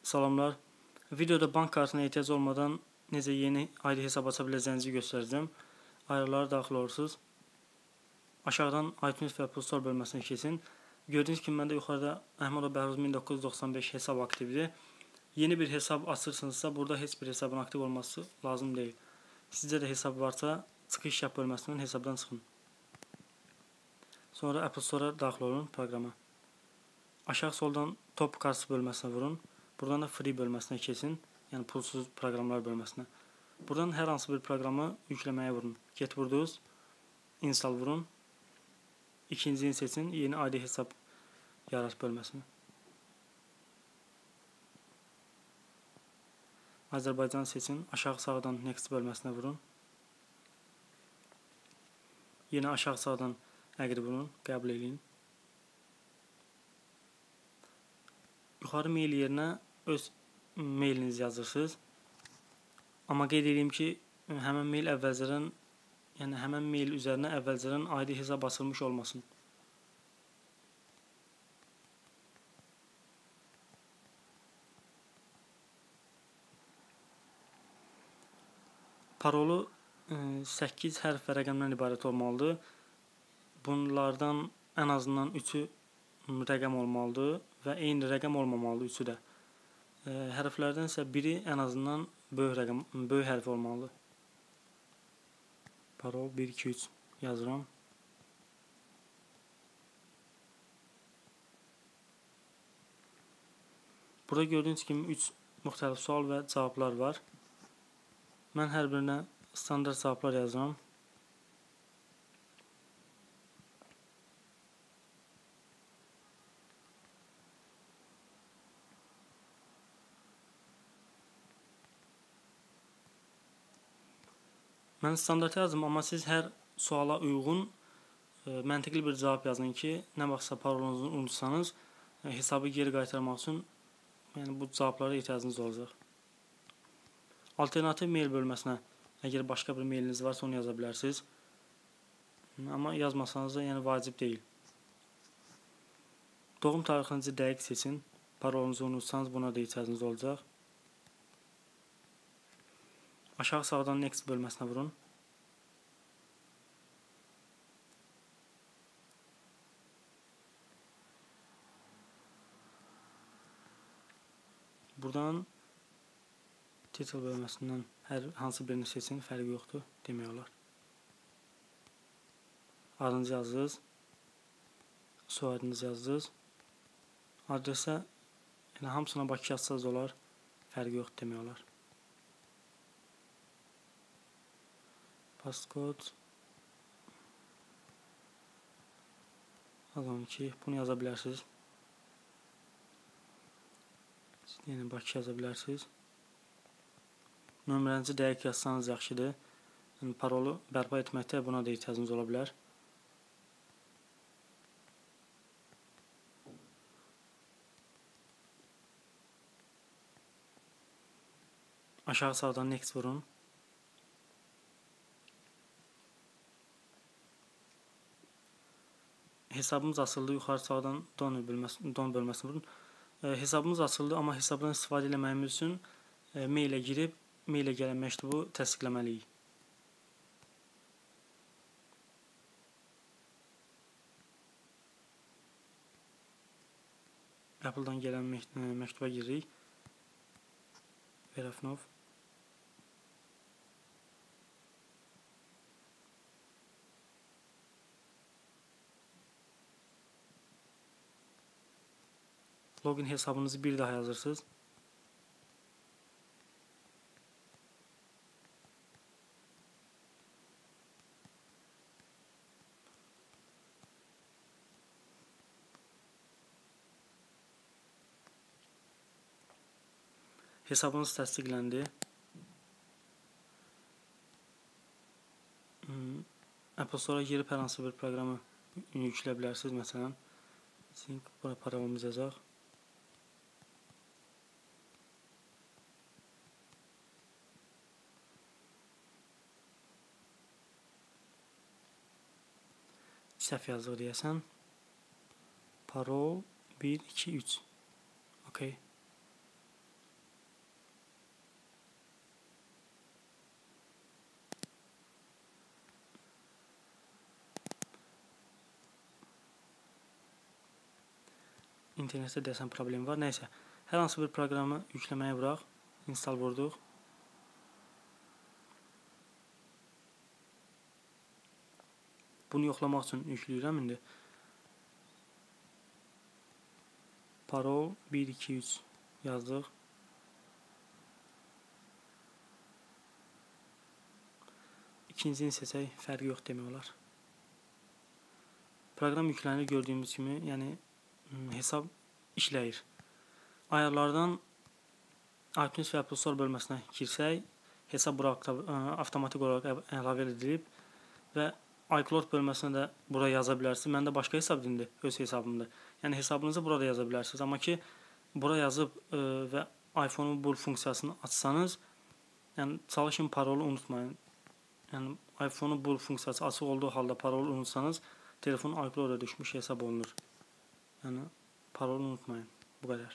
Salamlar. Videoda bank kartına ehtiyac olmadan necə yeni ID hesab aça biləcəyinizi göstərəcəm. Ayarlara daxil olursunuz. Aşağıdan iTunes və Apple Store bölməsinə keçin. Gördüyünüz kimi məndə yuxarıda Əhmədov Bəhruz 1995 hesab aktivdir. Yeni bir hesab açırsınızsa burada heç bir hesabın aktiv olması lazım deyil. Sizcə də hesab varsa çıxış yap bölməsindən hesabdan çıxın. Sonra Apple Store-a daxil olun proqrama. Aşağı soldan Top Cards bölməsinə vurun. Buradan da Free bölməsinə keçin. Yəni pulsuz proqramlar bölməsinə. Buradan hər hansı bir proqramı yükləməyə vurun. Get vurdunuz. Install vurun. İkincini seçin. Yeni ID hesab yarat bölməsinə. Azərbaycan seçin. Aşağı sağdan Next bölməsinə vurun. Yine aşağı sağdan Agree vurun. Qəbul edin. Yuxarı mail yerinə öz mailinizi yazırsınız. Amma qeyd edeyim ki, həmən mail əvvəlcədən, yəni həmən mail üzərinə əvvəlcədən ID hesab açılmış olmasın. Parolu 8 hərf və rəqəmdən ibarət olmalıdır. Bunlardan ən azından 3-ü rəqəm olmalıdır və eyni rəqəm olmamalıdır üçü də. Hərflərdən isə biri ən azından böyük hərf olmalıdır. Parol 1 2 3 yazıram. Burada gördüyünüz kimi 3 müxtəlif sual və cavablar var. Mən hər birinə standart cavablar yazıram. Mən standart yazdım, amma siz hər suala uyğun məntiqli bir cavab yazın ki, nə vaxtsa parolunuzu unutsanız, hesabı geri qaytarmaq üçün yəni bu cavablara ehtiyacınız olacaq. Alternativ mail bölməsinə, əgər başqa bir mailiniz varsa onu yaza bilərsiniz. Amma yazmasanız da yəni vacib deyil. Doğum tarixinizi dəqiq seçin. Parolunuzu unutsanız buna da ehtiyacınız olacaq. Aşağı sağdan Next bölməsinə vurun. Buradan title bölməsindən hər hansı birini seçin, fərqi yoxdur, demək olar. Adınızı yazdınız, soyadınızı yazdınız. Adresə yəni hamısına Bakı yazsanız olar, fərqi yoxdur, demək olar. Passcode yazalım ki, bunu yaza bilərsiniz. Yəni Bakı yaza bilərsiniz. Nömrənizi dəqiq yazsanız yaxşıdır. Yəni parolu bərpa etməkdə buna da ehtiyacınız ola bilər. Aşağı sağdan Next vurun. Hesabımız açıldı. Yuxarı sağdan Don bölməsini vurun. Hesabımız açıldı, amma hesabdan istifadə etməyimiz üçün mailə girib, mailə gələn məktubu təsdiqləməliyik. Apple-dan gələn məktuba giririk. Verafnov. Login hesabınızı bir daha yazırsınız. Hesabınız təsdiqləndi. Apple Store-a girib hər hansı bir proqramı yüklə bilərsiniz. Məsələn, bura parolumuzu yazaq. Səhv yazdıq deyəsən. Parol 1 2 3. Okay. internetdə deyəsən problem var. Nəysə, hər hansı bir proqramı yükləməyə vuraq. Install vurduq. Bunu yoxlamaq üçün yükləyirəm indi. Parol 1 2 3 yazdıq. İkincisini seçək, fərqi yox demək olar. Proqram yüklənir gördüyümüz kimi, yəni hesab işləyir. Ayarlardan iTunes və Apple Store bölməsinə girsək, hesab bura avtomatik olaraq əlavə edilib və iCloud bölməsinə də bura yaza bilərsiniz. Məndə başqa hesab dindir, öz hesabımdır. Yəni hesabınızı burada yaza bilərsiniz. Amma ki, bura yazıb və iPhone-un bu funksiyasını açsanız, yəni çalışın parolu unutmayın. Yəni iPhone-un bu funksiyası açıq olduğu halda parolu unutsanız, telefon iCloud-a düşmüş hesab olunur. Yəni parolu unutmayın. Bu qədər.